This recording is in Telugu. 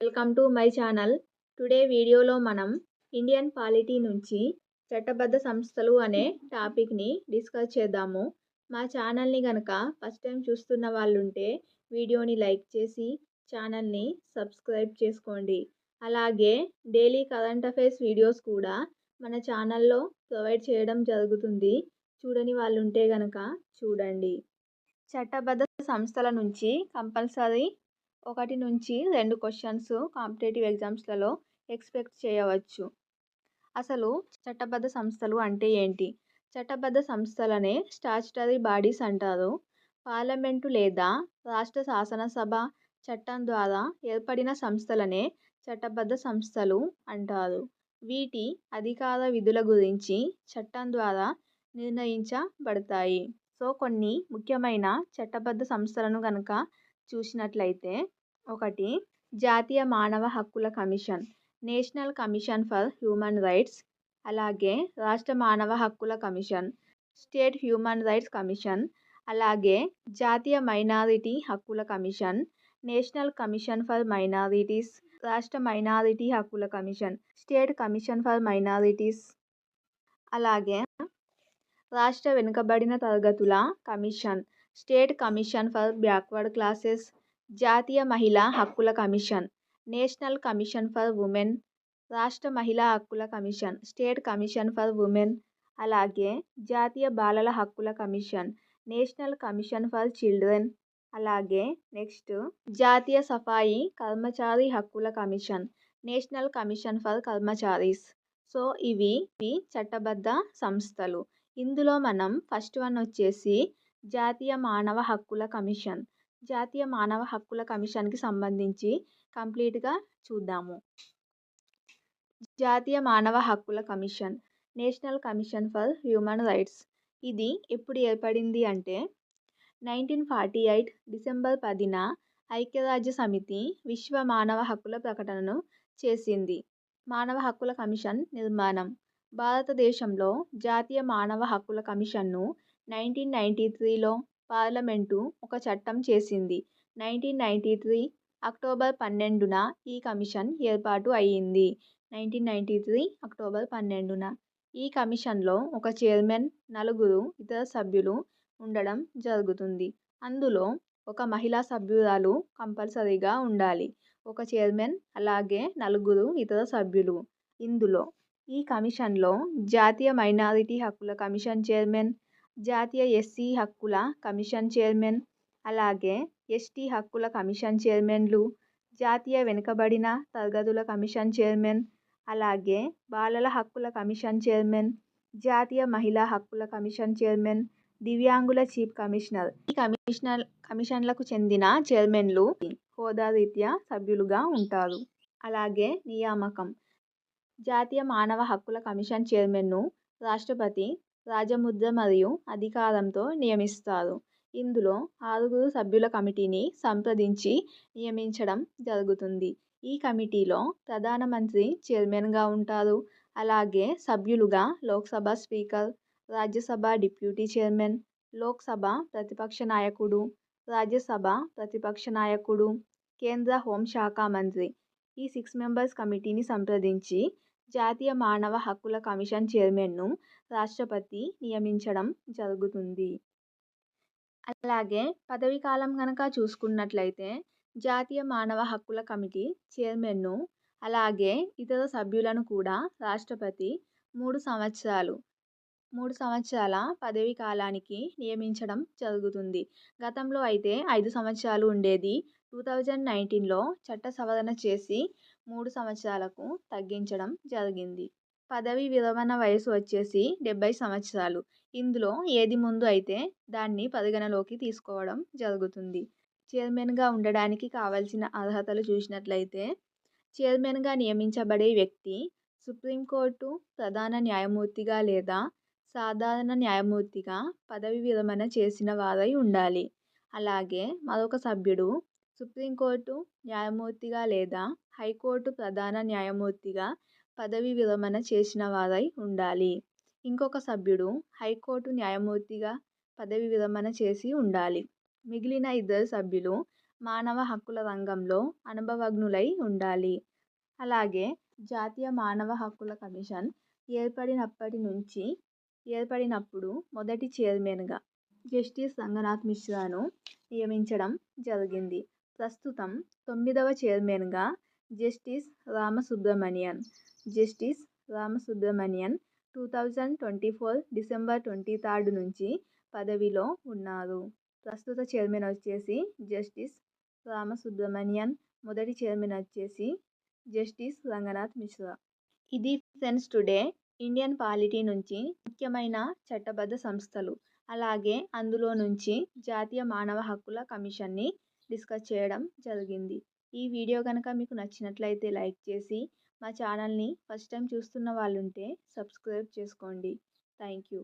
Welcome to my channel. Today వీడియోలో మనం ఇండియన్ పాలిటీ నుంచి చట్టబద్ధ సంస్థలు అనే టాపిక్ని డిస్కస్ చేద్దాము. మా ఛానల్ని కనుక ఫస్ట్ టైం చూస్తున్న వాళ్ళుంటే వీడియోని లైక్ చేసి ఛానల్ని సబ్స్క్రైబ్ చేసుకోండి. అలాగే డైలీ కరెంట్ అఫైర్స్ వీడియోస్ కూడా మన ఛానల్లో ప్రొవైడ్ చేయడం జరుగుతుంది. చూడని వాళ్ళుంటే కనుక చూడండి. చట్టబద్ధ సంస్థల నుంచి కంపల్సరీ 1 నుంచి 2 క్వశ్చన్స్ కాంపిటేటివ్ ఎగ్జామ్స్లలో ఎక్స్పెక్ట్ చేయవచ్చు. అసలు చట్టబద్ధ సంస్థలు అంటే ఏంటి? చట్టబద్ధ సంస్థలనే స్టాచ్యుటరీ బాడీస్ అంటారు. పార్లమెంటు లేదా రాష్ట్ర శాసనసభ చట్టం ద్వారా ఏర్పడిన సంస్థలనే చట్టబద్ధ సంస్థలు అంటారు. వీటి అధికార విధుల గురించి చట్టం ద్వారా నిర్ణయించబడతాయి. సో కొన్ని ముఖ్యమైన చట్టబద్ధ సంస్థలను కనుక చూసినట్లయితే, 1 జాతీయ మానవ హక్కుల commission, national commission for human rights. అలాగే రాష్ట్ర మానవ హక్కుల commission, state human rights commission. అలాగే జాతీయ మైనారిటీ హక్కుల commission, national commission for minorities, రాష్ట్ర మైనారిటీ హక్కుల commission, state commission for minorities. అలాగే రాష్ట్ర వెనుకబడిన తరగతుల commission, state commission for backward classes, జాతీయ మహిళా హక్కుల commission, national commission for women, రాష్ట్ర మహిళా హక్కుల commission, state commission for women. అలాగే జాతీయ బాలల హక్కుల commission, national commission for children. అలాగే నెక్స్ట్ జాతీయ సఫాయి కర్మచారి హక్కుల కమిషన్, నేషనల్ కమిషన్ ఫర్ కర్మచారీస్. సో ఇవి చట్టబద్ధ సంస్థలు. ఇందులో మనం ఫస్ట్ వన్ వచ్చేసి జాతీయ మానవ హక్కుల కమిషన్. జాతీయ మానవ హక్కుల కమిషన్కి సంబంధించి కంప్లీట్గా చూద్దాము. జాతీయ మానవ హక్కుల commission, national commission for human rights. ఇది ఎప్పుడు ఏర్పడింది అంటే 1948 డిసెంబర్ 10న ఐక్యరాజ్య సమితి విశ్వ మానవ హక్కుల ప్రకటనను చేసింది. మానవ హక్కుల కమిషన్ నిర్మాణం. భారతదేశంలో జాతీయ మానవ హక్కుల కమిషన్ను 1993లో పార్లమెంటు ఒక చట్టం చేసింది. 1993 అక్టోబర్ 12న ఈ కమిషన్ ఏర్పాటు అయ్యింది. 1993 అక్టోబర్ 12న. ఈ కమిషన్లో ఒక చైర్మన్, 4 ఇతర సభ్యులు ఉండడం జరుగుతుంది. అందులో ఒక మహిళా సభ్యురాలు కంపల్సరీగా ఉండాలి. ఒక చైర్మన్ అలాగే 4 ఇతర సభ్యులు. ఇందులో ఈ కమిషన్లో జాతీయ మైనారిటీ హక్కుల కమిషన్ చైర్మన్, జాతీయ ఎస్సీ హక్కుల కమిషన్ చైర్మన్, అలాగే ఎస్టీ హక్కుల కమిషన్ చైర్మన్లు, జాతీయ వెనుకబడిన తరగతుల కమిషన్ చైర్మన్, అలాగే బాలల హక్కుల కమిషన్ చైర్మన్, జాతీయ మహిళా హక్కుల కమిషన్ చైర్మన్, దివ్యాంగుల చీఫ్ కమిషనర్. ఈ కమిషన్లకు చెందిన చైర్మన్లు హోదా రీత్యా సభ్యులుగా ఉంటారు. అలాగే నియామకం. జాతీయ మానవ హక్కుల కమిషన్ చైర్మన్ను రాష్ట్రపతి రాజముద్ర మరియు అధికారంతో నియమిస్తారు. ఇందులో 6 సభ్యుల కమిటీని సంప్రదించి నియమించడం జరుగుతుంది. ఈ కమిటీలో ప్రధానమంత్రి చైర్మన్గా ఉంటారు. అలాగే సభ్యులుగా Lok Sabha speaker, Rajya Sabha deputy chairman, Lok Sabha ప్రతిపక్ష నాయకుడు, రాజ్యసభ ప్రతిపక్ష నాయకుడు, కేంద్ర హోంశాఖ మంత్రి. ఈ 6 మెంబర్స్ కమిటీని సంప్రదించి జాతీయ మానవ హక్కుల కమిషన్ చైర్మన్ను రాష్ట్రపతి నియమించడం జరుగుతుంది. అలాగే పదవీ కాలం కనుక చూసుకున్నట్లయితే జాతీయ మానవ హక్కుల కమిటీ చైర్మన్ను అలాగే ఇతర సభ్యులను కూడా రాష్ట్రపతి 3 సంవత్సరాల పదవీ కాలానికి నియమించడం జరుగుతుంది. గతంలో అయితే 5 సంవత్సరాలు ఉండేది. 2019లో చట్ట సవరణ చేసి 3 సంవత్సరాలకు తగ్గించడం జరిగింది. పదవీ విరమణ వయసు వచ్చేసి 70 సంవత్సరాలు. ఇందులో ఏది ముందు అయితే దాన్ని పరిగణలోకి తీసుకోవడం జరుగుతుంది. చైర్మన్గా ఉండడానికి కావాల్సిన అర్హతలు చూసినట్లయితే, చైర్మన్గా నియమించబడే వ్యక్తి సుప్రీంకోర్టు ప్రధాన న్యాయమూర్తిగా లేదా సాధారణ న్యాయమూర్తిగా పదవీ విరమణ చేసిన వారై ఉండాలి. అలాగే మరొక సభ్యుడు సుప్రీంకోర్టు న్యాయమూర్తిగా లేదా హైకోర్టు ప్రధాన న్యాయమూర్తిగా పదవీ విరమణ చేసిన వారై ఉండాలి. ఇంకొక సభ్యుడు హైకోర్టు న్యాయమూర్తిగా పదవీ విరమణ చేసి ఉండాలి. మిగిలిన 2 సభ్యులు మానవ హక్కుల రంగంలో అనుభవజ్ఞులై ఉండాలి. అలాగే జాతీయ మానవ హక్కుల కమిషన్ ఏర్పడినప్పుడు మొదటి చైర్మన్గా జస్టిస్ రంగనాథ్ మిశ్రాను నియమించడం జరిగింది. ప్రస్తుతం 9వ చైర్మన్గా జస్టిస్ రామసుబ్రమణియన్ 2024 డిసెంబర్ 23 నుంచి పదవిలో ఉన్నారు. ప్రస్తుత చైర్మన్ వచ్చేసి జస్టిస్ రామసుబ్రమణియన్, మొదటి చైర్మన్ వచ్చేసి జస్టిస్ రంగనాథ్ మిశ్రా. ఇది ఫ్రెండ్స్ టుడే ఇండియన్ పాలిటీ నుంచి ముఖ్యమైన చట్టబద్ధ సంస్థలు, అలాగే అందులో నుంచి జాతీయ మానవ హక్కుల కమిషన్ని డిస్కస్ చేయడం జరిగింది. ఈ వీడియో కనుక మీకు నచ్చినట్లయితే లైక్ చేసి మా ఛానల్ని ఫస్ట్ టైం చూస్తున్న వాళ్ళు ఉంటే సబ్స్క్రైబ్ చేసుకోండి. Thank you.